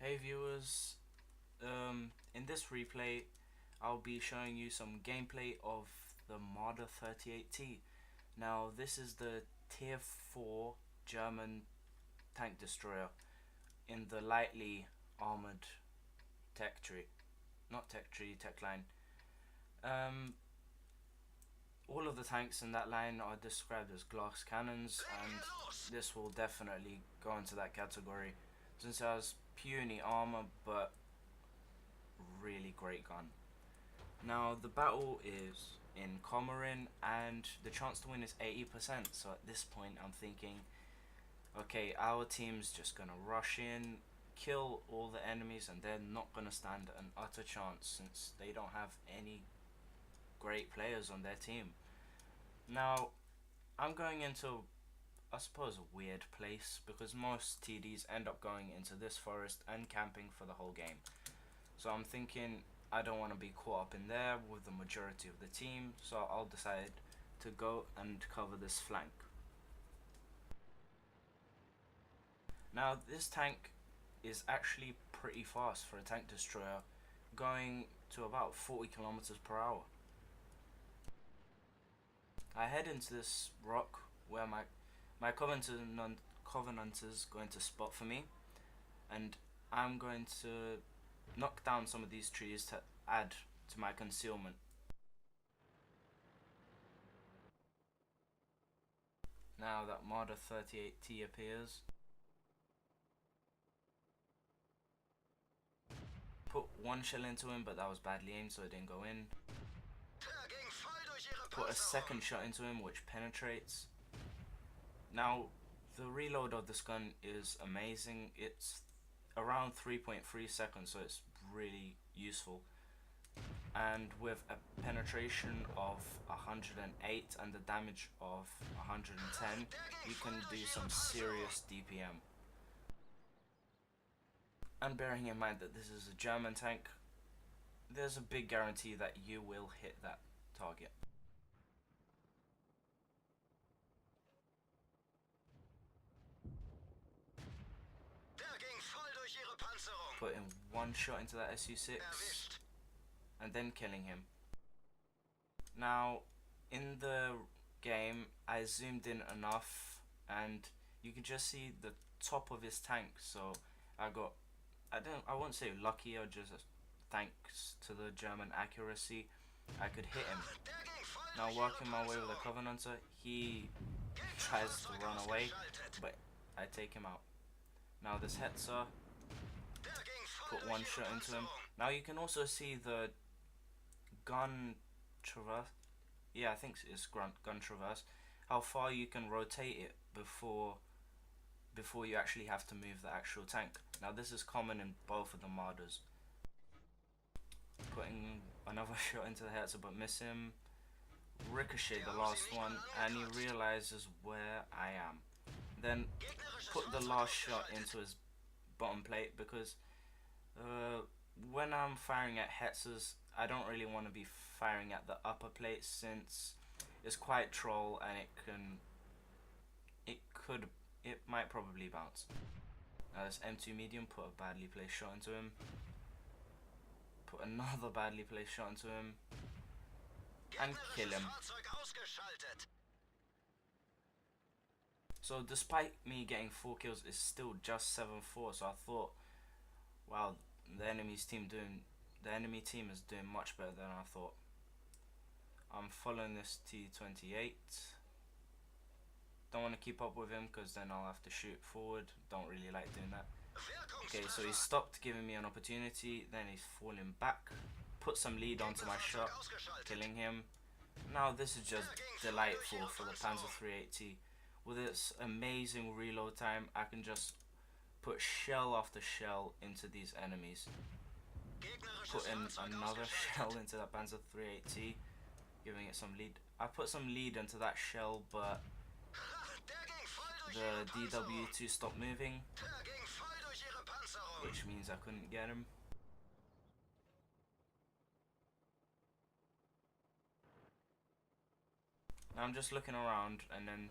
Hey viewers, in this replay I'll be showing you some gameplay of the Marder 38t. Now this is the tier 4 German tank destroyer in the lightly armored tech tree. Not tech tree, tech line. All of the tanks in that line are described as glass cannons, and this will definitely go into that category since it has puny armor but really great gun. Now the battle is in Comorin and the chance to win is 80%, so at this point I'm thinking, okay, our team's just gonna rush in, kill all the enemies, and they're not gonna stand an utter chance since they don't have any great players on their team. Now I'm going into, I suppose, a weird place because most TDs end up going into this forest and camping for the whole game. So I'm thinking I don't want to be caught up in there with the majority of the team, so I'll decide to go and cover this flank. Now this tank is actually pretty fast for a tank destroyer, going to about 40 kilometers per hour. I head into this rock where my Covenanter's going to spot for me, and I'm going to knock down some of these trees to add to my concealment. Now that Marder 38t appears, put one shell into him, but that was badly aimed so it didn't go in. Put a second shot into him which penetrates. Now the reload of this gun is amazing. It's around 3.3 seconds, so it's really useful, and with a penetration of 108 and the damage of 110, you can do some serious DPM. And bearing in mind that this is a German tank, there's a big guarantee that you will hit that target. Putting one shot into that SU6 and then killing him. Now in the game I zoomed in enough and you can just see the top of his tank, so I won't say lucky, or just thanks to the German accuracy I could hit him. Now working my way with a Covenanter, he tries to run away but I take him out. Now this Hetzer, put one shot into him. Now you can also see the gun traverse, I think it's gun traverse, how far you can rotate it before you actually have to move the actual tank. Now this is common in both of the Marders. Putting another shot into the Hetzer but miss him. Ricochet the last one and he realizes where I am. Then put the last shot into his bottom plate because when I'm firing at Hetzers, I don't really want to be firing at the upper plate since it's quite troll and it might probably bounce. Now this M2 medium, put a badly placed shot into him. Put another badly placed shot into him and kill him. So despite me getting 4 kills, it's still just 7-4. So I thought, wow, the enemy team is doing much better than I thought. I'm following this T28. Don't want to keep up with him because then I'll have to shoot forward. Don't really like doing that. Okay, so he stopped giving me an opportunity, then he's falling back. Put some lead onto my shot, killing him. Now this is just delightful for the Panzer 38t. With its amazing reload time, I can just put shell after shell into these enemies. Put in another shell into that Panzer 38t, giving it some lead. I put some lead into that shell, but the DW2 stopped moving, which means I couldn't get him. Now I'm just looking around, and then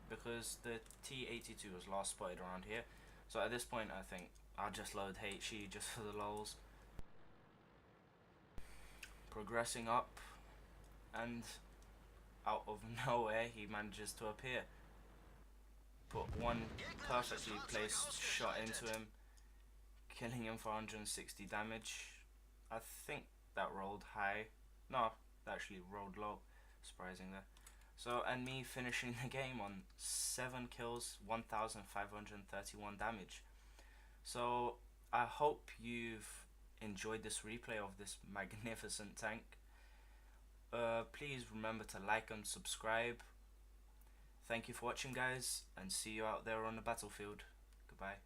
because the T82 was last spotted around here, so at this point I think, I'll just load HE just for the lols. Progressing up, and out of nowhere he manages to appear. Put one perfectly placed shot into him, killing him for 160 damage. I think that rolled high. No, that actually rolled low. Surprising there. So, and me finishing the game on 7 kills, 1,531 damage. So, I hope you've enjoyed this replay of this magnificent tank. Please remember to like and subscribe. Thank you for watching, guys, and see you out there on the battlefield. Goodbye.